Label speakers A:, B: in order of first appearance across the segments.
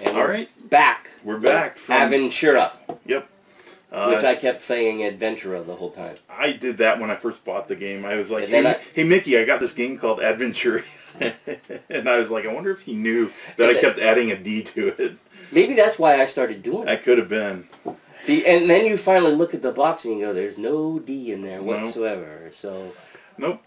A: And
B: All right.
A: Back.
B: We're back
A: from Aventuria.
B: Yep.
A: Which I kept saying Aventuria the whole time.
B: I did that when I first bought the game. I was like, hey Mickey, I got this game called Aventuria. And I was like, I wonder if he knew that I kept adding a D to it.
A: Maybe that's why I started doing it.
B: That could have been.
A: And then you finally look at the box and you go, there's no D in there whatsoever. So.
B: Nope.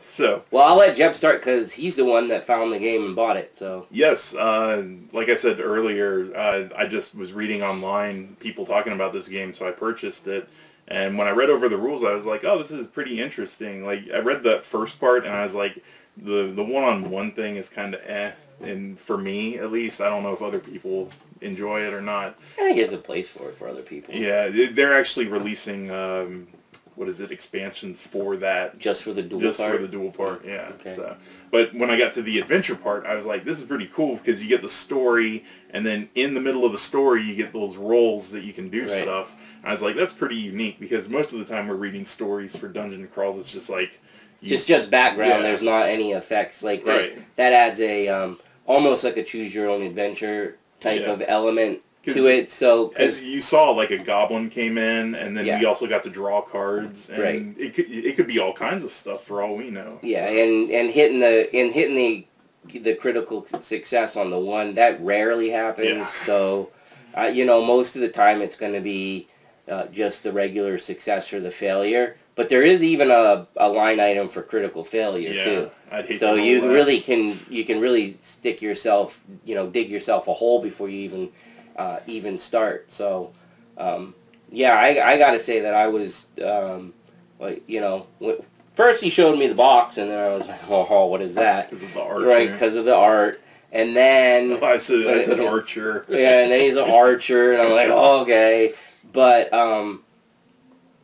B: So.
A: Well, I'll let Jeb start because he's the one that found the game and bought it. So.
B: Yes. Like I said earlier, I just was reading online people talking about this game, so I purchased it. And when I read over the rules, I was like, oh, this is pretty interesting. Like, I read that first part and I was like, the one-on-one thing is kind of eh. And for me, at least, I don't know if other people enjoy it or not.
A: I think there's a place for it for other people.
B: Yeah, they're actually releasing, what is it, expansions for that.
A: Just for the dual part?
B: Just for the dual part, yeah.
A: Okay.
B: So, but when I got to the adventure part, I was like, this is pretty cool because you get the story, and then in the middle of the story, you get those roles that you can do stuff. And I was like, that's pretty unique because most of the time we're reading stories for dungeon crawls. It's just like...
A: Just background. Yeah. There's not any effects like that.
B: Right.
A: That adds a... almost like a choose-your-own-adventure type of element to it. So,
B: as you saw, like a goblin came in, and then we also got to draw cards, and it could be all kinds of stuff for all we know.
A: Yeah, so. and hitting the critical success on the one that rarely happens. Yeah. So, most of the time it's going to be just the regular success or the failure. But there is even a line item for critical failure too.
B: I'd hate
A: so
B: to
A: you
B: that.
A: really can really dig yourself a hole before you even start. So I got to say that I was first he showed me the box and then I was like, oh, what is that?
B: Because of the art,
A: right? Because of the art, and then
B: I said archer.
A: Yeah, and then he's an archer, and I'm like, oh, okay, but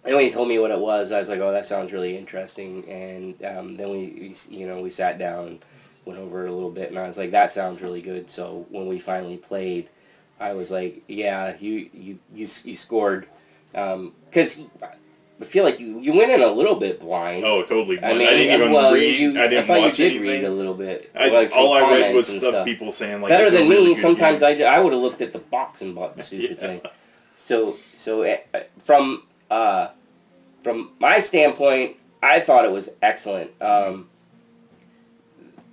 A: and when he told me what it was, I was like, oh, that sounds really interesting. And then we sat down, went over it a little bit, and I was like, that sounds really good. So when we finally played, I was like, yeah, you scored. Because I feel like you went in a little bit blind.
B: Oh, totally blind.
A: I mean,
B: I didn't even read. I didn't watch
A: you did
B: anything.
A: read a little bit.
B: All I read was stuff people saying like
A: better than
B: really
A: me. Sometimes I would have looked at the box and bought the stupid thing. So from my standpoint, I thought it was excellent.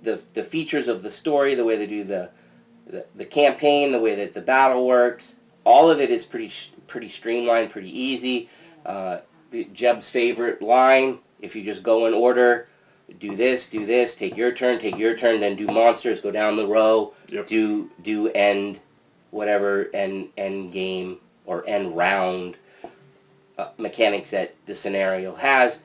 A: The features of the story, the way they do the campaign, the way that the battle works, all of it is pretty streamlined, pretty easy. Jeb's favorite line: if you just go in order, do this, take your turn, then do monsters, go down the row, do end whatever end game or end round. Mechanics that the scenario has,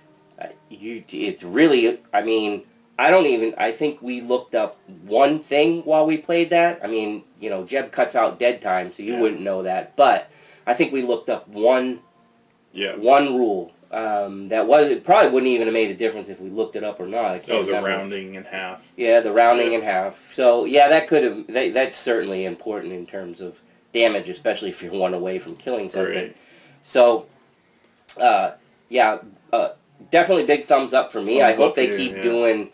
A: it's really, I mean, I think we looked up one thing while we played that. I mean, Jeb cuts out dead time, so you wouldn't know that, but I think we looked up one rule, it probably wouldn't even have made a difference if we looked it up or not. I can't remember.
B: Rounding in half.
A: Yeah, the rounding in half. So, yeah, that's certainly important in terms of damage, especially if you're one away from killing something.
B: Right.
A: So, definitely big thumbs up for me. I hope they keep doing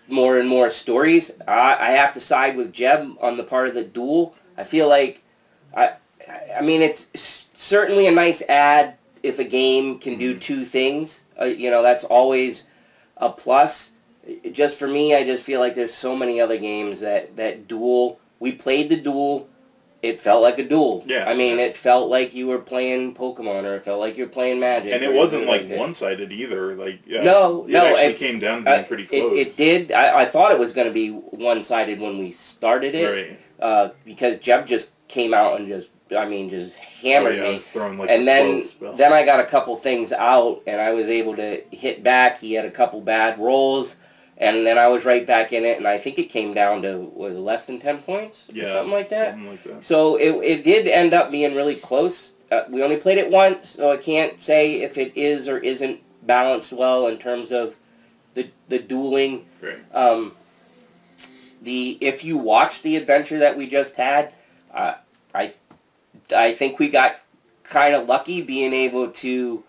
A: more and more stories. I have to side with Jeb on the part of the duel. I feel like, I mean, it's certainly a nice add if a game can do two things. That's always a plus. Just for me, I just feel like there's so many other games that duel. We played the duel. It felt like a duel.
B: Yeah.
A: I mean, it felt like you were playing Pokemon, or it felt like you were playing Magic.
B: And it wasn't like one-sided either. Like it actually came down to being pretty close.
A: It did. I thought it was going to be one-sided when we started it,
B: right?
A: Because Jeb just came out and just hammered me.
B: I was throwing like
A: and then I got a couple things out, and I was able to hit back. He had a couple bad rolls. And then I was right back in it, and I think it came down to less than 10 points, or something like that. So it did end up being really close. We only played it once, so I can't say if it is or isn't balanced well in terms of the dueling.
B: Right.
A: If you watch the adventure that we just had, I think we got kind of lucky being able to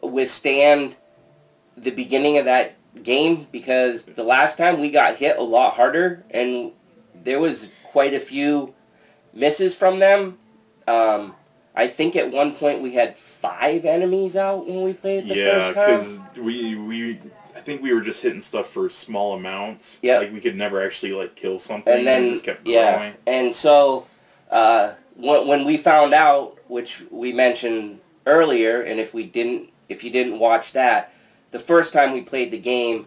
A: withstand the beginning of that game, because the last time we got hit a lot harder, and there was quite a few misses from them. I think at one point we had 5 enemies out when we played it the first time.
B: Yeah, because I think we were just hitting stuff for small amounts.
A: Yeah.
B: Like, we could never actually, like, kill something,
A: and then
B: it just kept growing.
A: And so when we found out, which we mentioned earlier, and if you didn't watch that, the first time we played the game,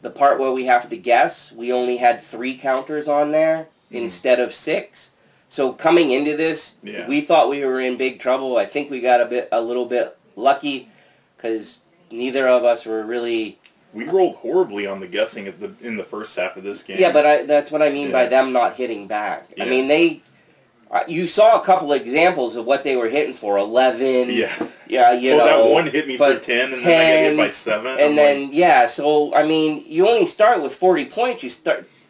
A: the part where we have to guess, we only had 3 counters on there instead of 6. So coming into this, we thought we were in big trouble. I think we got a little bit lucky because neither of us were really.
B: We rolled horribly on the guessing in the first half of this game.
A: Yeah, but that's what I mean by them not hitting back. Yeah. I mean, you saw a couple examples of what they were hitting for, 11.
B: Yeah.
A: Yeah,
B: that one hit me for 10, and then I got hit by 7.
A: And then, so, I mean, you only start with 40 points. You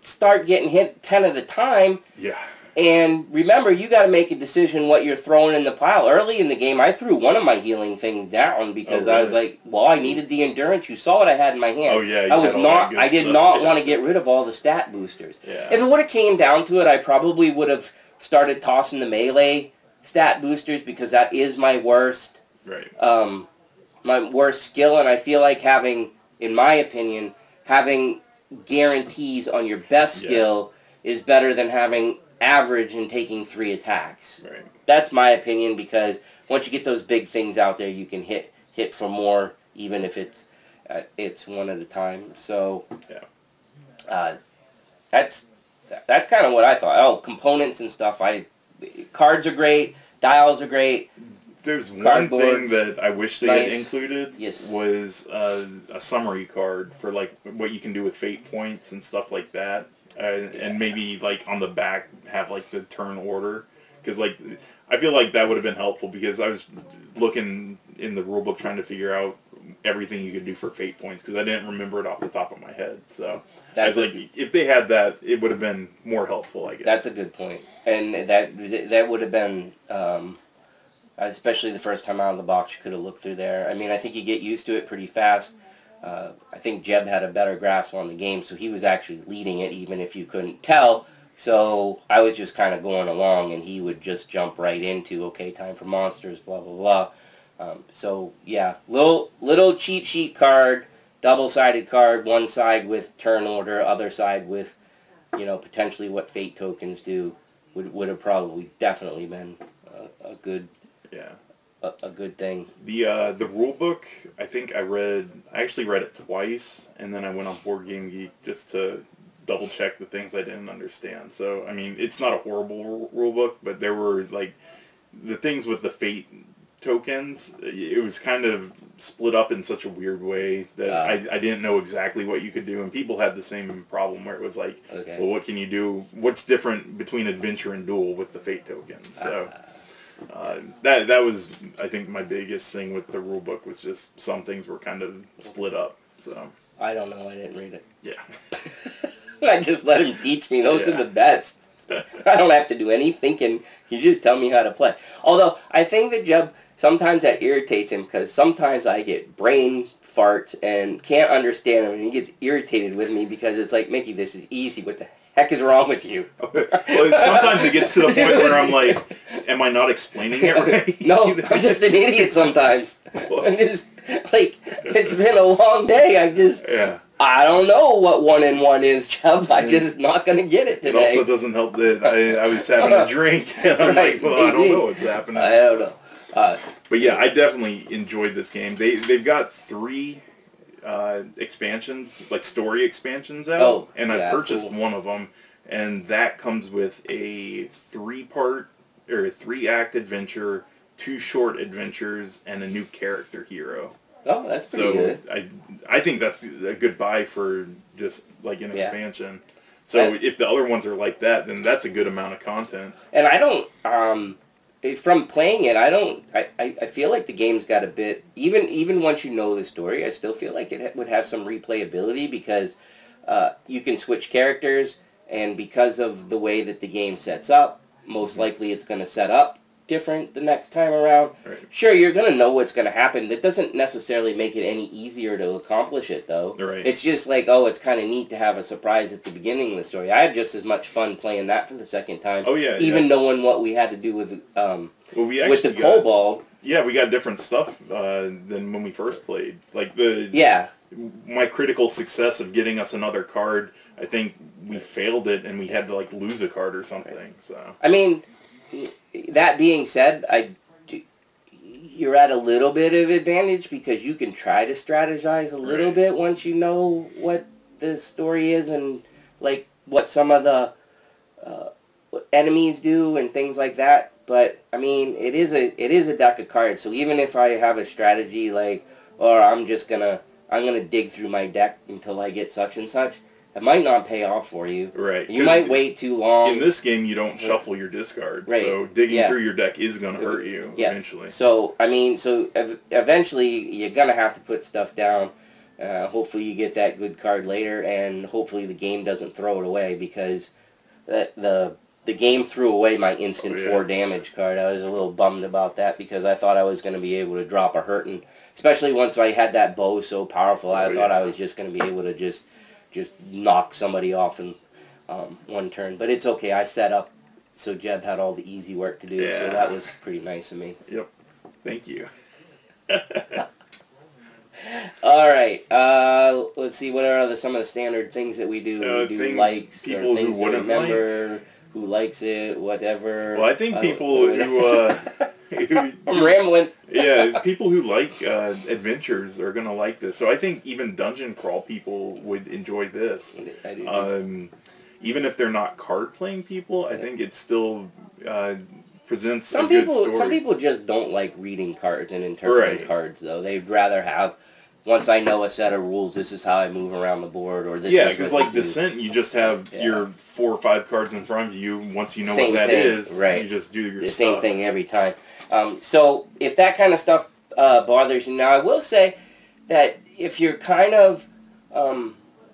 A: start getting hit 10 at a time.
B: Yeah.
A: And remember, you got to make a decision what you're throwing in the pile. Early in the game, I threw one of my healing things down because I was like, well, I needed the endurance. You saw what I had in my hand.
B: Oh, yeah.
A: I did not want to get rid of all the stat boosters.
B: Yeah.
A: If it would have came down to it, I probably would have started tossing the melee stat boosters because that is my worst.
B: Right.
A: My worst skill, and I feel like in my opinion, having guarantees on your best skill is better than having average and taking 3 attacks.
B: Right.
A: That's my opinion, because once you get those big things out there, you can hit for more, even if it's one at a time. So that's kind of what I thought. Oh, components and stuff. Cards are great. Dials are great.
B: There's one thing that I wish they had included was a summary card for like what you can do with fate points and stuff like that. And maybe like on the back have like the turn order, because like I feel like that would have been helpful, because I was looking in the rulebook trying to figure out everything you could do for fate points, because I didn't remember it off the top of my head. So I was like, if they had that, it would have been more helpful, I guess.
A: That's a good point, and that would have been especially the first time out of the box. You could have looked through there. I mean, I think you get used to it pretty fast. I think Jeb had a better grasp on the game, so he was actually leading it, even if you couldn't tell. So I was just kind of going along, and he would just jump right into, okay, time for monsters, blah, blah, blah. So, yeah, little cheat sheet card, double-sided card, one side with turn order, other side with, potentially what fate tokens do, would have probably definitely been a good...
B: Yeah.
A: A good thing.
B: The rule book, I think I actually read it twice, and then I went on Board Game Geek just to double check the things I didn't understand. So, I mean, it's not a horrible rule book, but there were, like, the things with the fate tokens, it was kind of split up in such a weird way that I didn't know exactly what you could do, and people had the same problem where it was like, well, what can you do? What's different between adventure and duel with the fate tokens? So... that was, I think, my biggest thing with the rule book, was just some things were kind of split up. So
A: I don't know. I didn't read it.
B: Yeah.
A: I just let him teach me. Those are the best. I don't have to do any thinking. You just tell me how to play. Although I think that Jeb, sometimes that irritates him, because sometimes I get brain farts and can't understand him, and he gets irritated with me because it's like, Mickey, this is easy. What the heck is wrong with you?
B: Well, sometimes it gets to the point where I'm like, am I not explaining it right?
A: No, I'm just an idiot sometimes. I'm just, like, it's been a long day. I don't know what 1 and 1 is, Chubb. I'm just not going to get it today.
B: It also doesn't help that I was having a drink, and I'm like, well, I don't know what's happening.
A: I don't know.
B: But yeah, I definitely enjoyed this game. They've got 3 expansions, like story expansions out, and I purchased one of them, and that comes with a 3-part or a 3-act adventure, 2 short adventures, and a new character hero.
A: Oh, that's pretty good.
B: I think that's a good buy for just like an expansion. So if the other ones are like that, then that's a good amount of content.
A: And I don't, from playing it, I feel like the game's got a bit, even once you know the story, I still feel like it would have some replayability, because you can switch characters, and because of the way that the game sets up, most likely it's going to set up different the next time around.
B: Right.
A: Sure, you're going to know what's going to happen. That doesn't necessarily make it any easier to accomplish it, though.
B: Right.
A: It's just like, oh, it's kind of neat to have a surprise at the beginning of the story. I had just as much fun playing that for the second time.
B: Oh, yeah.
A: Even knowing what we had to do with with the kobold.
B: Yeah, we got different stuff than when we first played. Like my critical success of getting us another card, I think we failed it and we had to like lose a card or something. Right. So
A: I mean, that being said, you're at a little bit of advantage because you can try to strategize a little bit once you know what the story is and like what some of the enemies do and things like that. But I mean, it is a deck of cards. So even if I have a strategy like, or I'm gonna dig through my deck until I get such and such, it might not pay off for you.
B: Right.
A: You might wait too long.
B: In this game, you don't shuffle your discard.
A: Right.
B: So digging through your deck is going to hurt you eventually.
A: So, I mean, eventually you're going to have to put stuff down. Hopefully you get that good card later, and hopefully the game doesn't throw it away because the game threw away my instant 4 damage card. I was a little bummed about that because I thought I was going to be able to drop a hurtin'. Especially once I had that bow so powerful, I thought I was just going to be able to just knock somebody off in one turn. But it's okay. I set up so Jeb had all the easy work to do, so that was pretty nice of me.
B: Yep. Thank you.
A: All right. Let's see. What are some of the standard things that we do? We do likes or things we remember. Who likes it? Whatever.
B: Well, I think people who
A: I'm rambling.
B: Yeah, people who like adventures are going to like this. So I think even dungeon crawl people would enjoy this.
A: I do too.
B: Even if they're not card playing people, I think it still presents a good story.
A: Some people just don't like reading cards and interpreting cards, though. They'd rather have, once I know a set of rules, this is how I move around the board, or this. Yeah,
B: because like Descent, you just have your 4 or 5 cards in front of you. Once you know what that is, you just do your
A: the
B: stuff.
A: Same thing every time. So if that kind of stuff bothers you, now I will say that if you're kind of,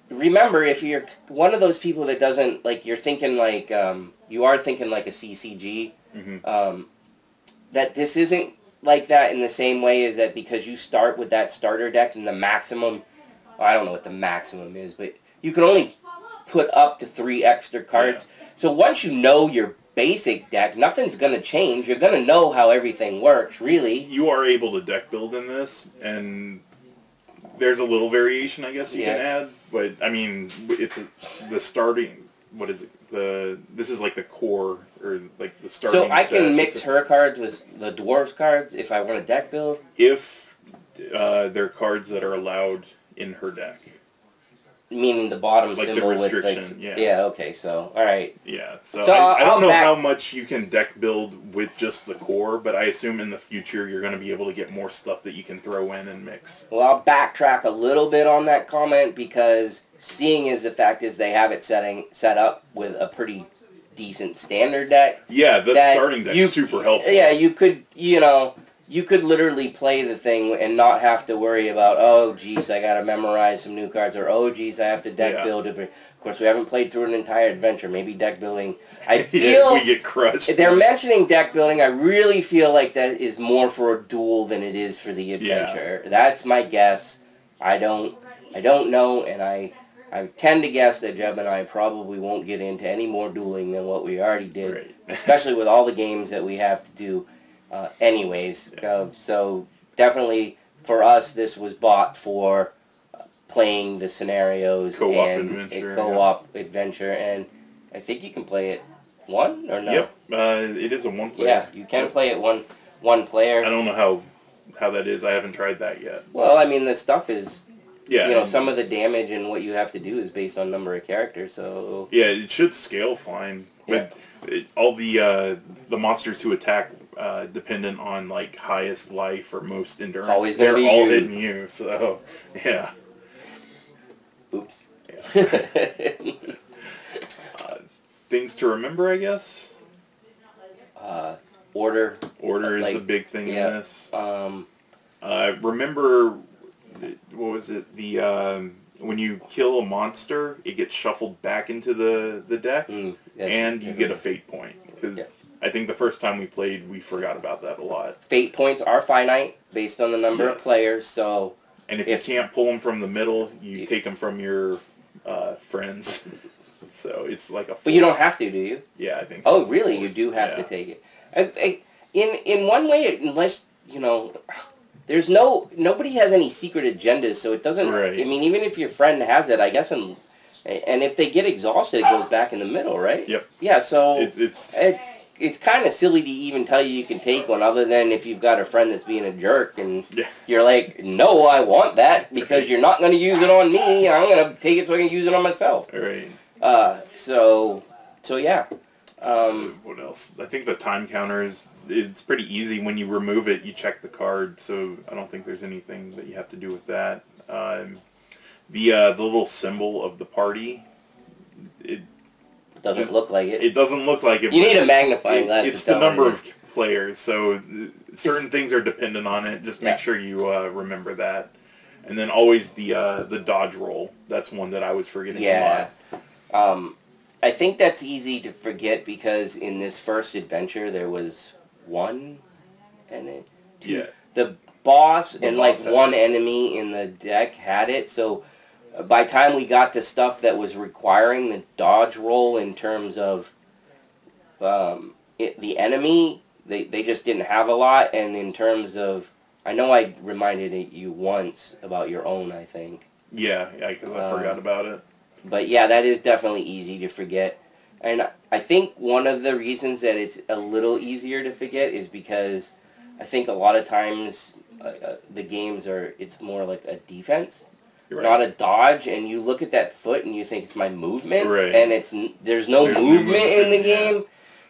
A: remember, if you're one of those people that doesn't, like, you're thinking like, you are thinking like a CCG, that this isn't like that in the same way as that because you start with that starter deck and the maximum, I don't know what the maximum is, but you can only put up to 3 extra cards. Yeah. So once you know your basic deck, nothing's going to change. You're going to know how everything works, really.
B: You are able to deck build in this, and there's a little variation, I guess, you can add. But, I mean, it's the starting, what is it? This is like the core, or like the starting
A: So I can mix her cards with the dwarves cards if I want a deck build?
B: If they're cards that are allowed in her deck.
A: Meaning the bottom
B: like
A: symbol
B: the restriction,
A: with, like,
B: yeah,
A: okay, so, alright.
B: Yeah, so I don't know how much you can deck build with just the core, but I assume in the future you're going to be able to get more stuff that you can throw in and mix.
A: Well, I'll backtrack a little bit on that comment, because seeing as the fact is they have it set up with a pretty decent standard deck.
B: Yeah, that starting deck's super helpful.
A: Yeah, you could literally play the thing and not have to worry about, oh, geez, I got to memorize some new cards, or, oh, geez, I have to deck build it. Of course, we haven't played through an entire adventure. Maybe deck building. I feel
B: we get crushed.
A: They're mentioning deck building. I really feel like that is more for a duel than it is for the adventure. Yeah. That's my guess. I don't know, and I tend to guess that Jeb and I probably won't get into any more dueling than what we already did, especially with all the games that we have to do. Anyways, so definitely for us, this was bought for playing the scenarios and a co-op adventure, and I think you can play it one or no?
B: Yep, it is a one player.
A: Yeah, you can play it one player.
B: I don't know how that is. I haven't tried that yet.
A: Well, I mean, the stuff is, some of the damage and what you have to do is based on number of characters. So
B: yeah, it should scale fine.
A: Yeah.
B: But all the monsters who attack. Dependent on like highest life or most endurance,
A: they're all
B: hidden you. So yeah.
A: Oops.
B: Yeah. Things to remember, I guess.
A: Order.
B: Order is a big thing in this. Remember, what was it? The when you kill a monster, it gets shuffled back into the deck, and you get a fate point because. I think the first time we played, we forgot about that a lot.
A: Fate points are finite based on the number of players, so...
B: And if you can't pull them from the middle, you take them from your friends. So it's like a force.
A: But you don't have to, do you?
B: Yeah, I think
A: so. Oh, really? You do have to take it. In one way, unless, you know... There's nobody has any secret agendas, so it doesn't...
B: Right.
A: I mean, even if your friend has it, I guess, and if they get exhausted, it goes back in the middle, right?
B: Yep.
A: Yeah, so
B: it's
A: kind of silly to even tell you can take one, other than if you've got a friend that's being a jerk, and you're like, no, I want that, because you're not going to use it on me, I'm going to take it so I can use it on myself.
B: Right.
A: So yeah.
B: What else? I think the time counters, it's pretty easy. When you remove it, you check the card, so I don't think there's anything that you have to do with that. The little symbol of the party, it
A: doesn't look like it.
B: It doesn't look like it.
A: You need a magnifying glass.
B: It's the number of players, so certain things are dependent on it. Just make sure you remember that. And then always the dodge roll. That's one that I was forgetting a lot.
A: I think that's easy to forget because in this first adventure there was one and the boss and like one enemy in the deck had it, so by the time we got to stuff that was requiring the dodge roll in terms of the enemy, they just didn't have a lot, and in terms of, I know I reminded you once about your own, I think.
B: Yeah, because I forgot about it.
A: But yeah, that is definitely easy to forget. And I think one of the reasons that it's a little easier to forget is because I think a lot of times the games it's more like a defense, not a dodge, and you look at that foot and you think it's my movement, and there's no movement in the game.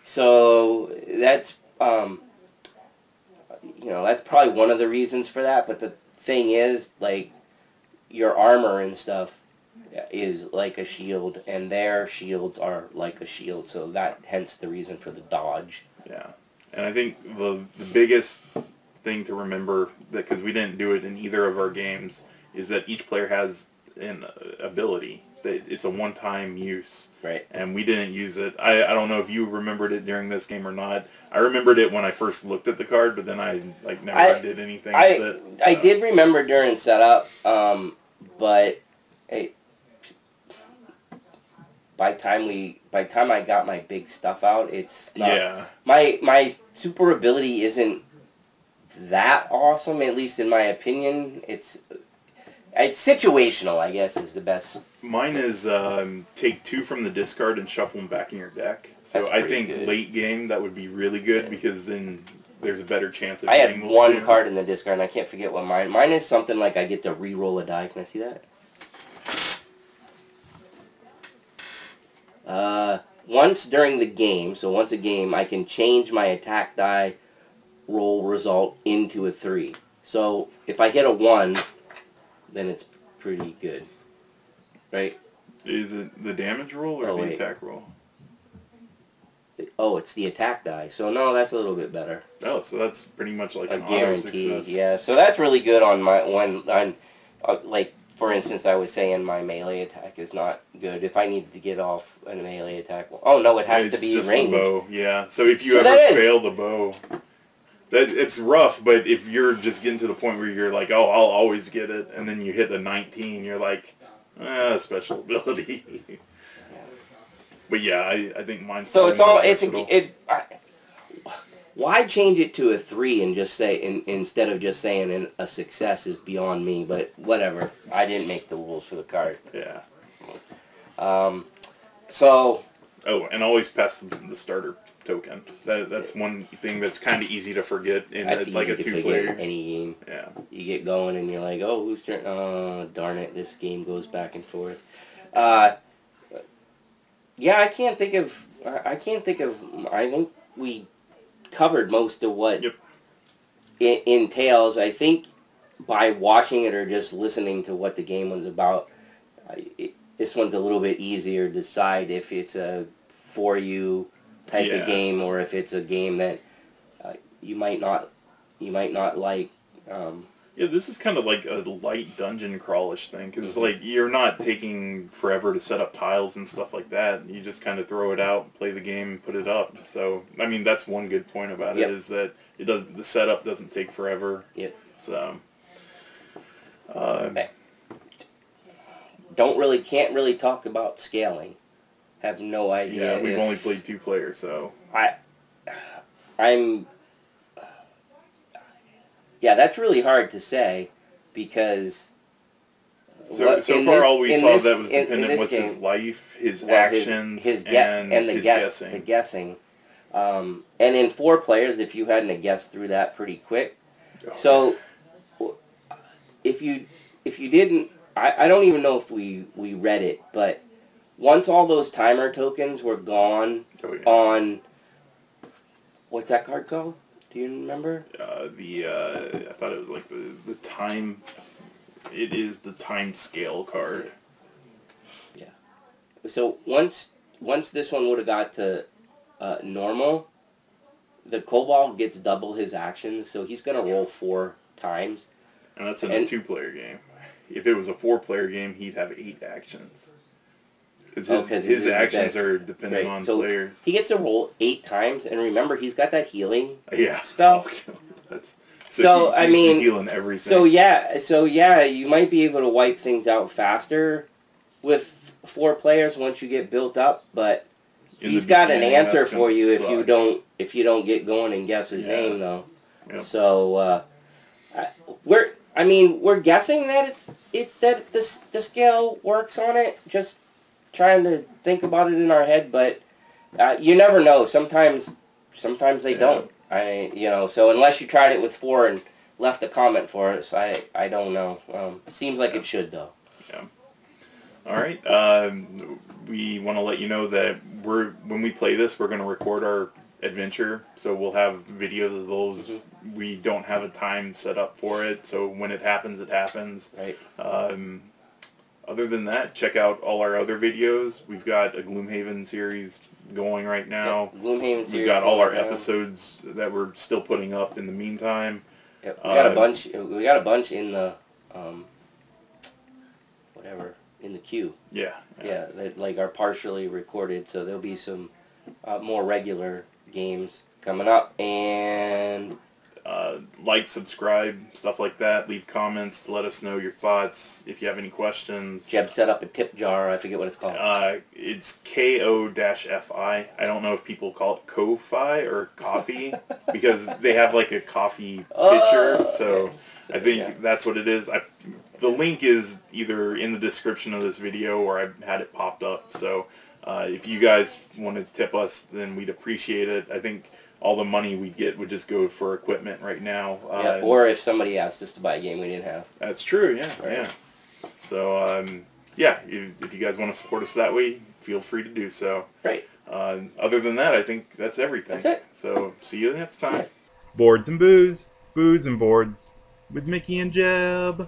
A: So that's, that's probably one of the reasons for that. But the thing is, like, your armor and stuff is like a shield, and their shields are like a shield, so that hence the reason for the dodge.
B: Yeah, and I think the biggest thing to remember, that because we didn't do it in either of our games, is that each player has an ability. It's a one-time use,
A: right?
B: And we didn't use it. I don't know if you remembered it during this game or not. I remembered it when I first looked at the card, but then I never did anything with it. So.
A: I did remember during setup, but by the time I got my big stuff out, it's not, my super ability isn't that awesome, at least in my opinion. It's situational, I guess, is the best.
B: Mine is take 2 from the discard and shuffle them back in your deck. So I think late game that would be really good, because then there's a better chance of
A: getting those. I had one card in the discard, and I can't forget what mine is. Something like I get to re-roll a die. Can I see that? Once during the game, so once a game, I can change my attack die roll result into a 3. So if I hit a 1, then it's pretty good, right?
B: Is it the damage roll or the attack roll?
A: Oh, it's the attack die. So no, that's a little bit better.
B: Oh, so that's pretty much like
A: a guarantee. Yeah, so that's really good on my like, for instance, I was saying my melee attack is not good. If I needed to get off a melee attack, oh no, it has to be
B: just
A: ranged.
B: The bow, yeah. So if you ever fail the bow, it's rough. But if you're just getting to the point where you're like, oh, I'll always get it, and then you hit the 19, you're like, special ability. But yeah, I think mine's.
A: So why change it to a 3 and just say, instead of just saying a success is beyond me, but whatever. I didn't make the rules for the card.
B: Yeah.
A: So...
B: Oh, and always pass the starter token. That's one thing that's kind of easy to forget in like a 2-player.
A: In any game.
B: Yeah.
A: You get going and you're like, oh, whose turn? Oh, darn it, this game goes back and forth. Yeah, I think we covered most of what it entails. I think by watching it or just listening to what the game was about, this one's a little bit easier to decide if it's a for you type of game, or if it's a game that you might not like.
B: Yeah, this is kind of like a light dungeon crawlish thing, because like you're not taking forever to set up tiles and stuff like that. You just kind of throw it out, play the game, put it up. So I mean, that's one good point about it, is that the setup doesn't take forever.
A: Yep.
B: So
A: can't really talk about scaling. Have no idea.
B: Yeah, we've only played 2 players, so
A: I'm. Yeah, that's really hard to say, because
B: so far all we saw that was dependent was his life, his actions, and his guessing.
A: The guessing. And in 4 players, if you hadn't guessed through that pretty quick. So if you didn't, I don't even know if we read it, but once all those timer tokens were gone on, what's that card called? Do you remember?
B: I thought it was like the time. It is the time scale card.
A: Yeah. So once this one would have got to normal, the Kobold gets double his actions, so he's gonna roll 4 times.
B: And that's in a 2-player game. If it was a 4-player game, he'd have 8 actions. Because his actions are dependent on players.
A: He gets to roll 8 times, and remember, he's got that healing
B: spell.
A: So I mean,
B: healing everything.
A: So yeah, you might be able to wipe things out faster with 4 players once you get built up, but he's got an answer for you if you don't get going and guess his name though. Yep. So we're guessing that that the scale works on it. Just trying to think about it in our head, but you never know. Sometimes they don't. So unless you tried it with 4 and left a comment for us, I don't know. Seems like it should though.
B: Yeah. All right. We want to let you know that when we play this, we're going to record our adventure, so we'll have videos of those. We don't have a time set up for it, so when it happens, it happens.
A: Right.
B: Other than that, check out all our other videos. We've got a Gloomhaven series going right now.
A: Yep, Gloomhaven series.
B: We've got all our episodes that we're still putting up in the meantime.
A: Yep. We got a bunch. We got a bunch in the in the queue.
B: Yeah.
A: Yeah, that like are partially recorded, so there'll be some more regular games coming up, and
B: like, subscribe, stuff like that. Leave comments. Let us know your thoughts. If you have any questions.
A: Jeb set up a tip jar. I forget what it's called.
B: It's KO-FI. I don't know if people call it Ko-Fi or coffee because they have like a coffee pitcher. So I think that's what it is. The link is either in the description of this video or I had it popped up. So if you guys want to tip us, then we'd appreciate it. I think all the money we'd get would just go for equipment right now.
A: Or if somebody asked us to buy a game we didn't have.
B: That's true, yeah. Right. Yeah. So, if you guys want to support us that way, feel free to do so.
A: Right.
B: Other than that, I think that's everything.
A: That's it.
B: So, see you next time.
C: Boards and booze, booze and boards, with Mickey and Jeb.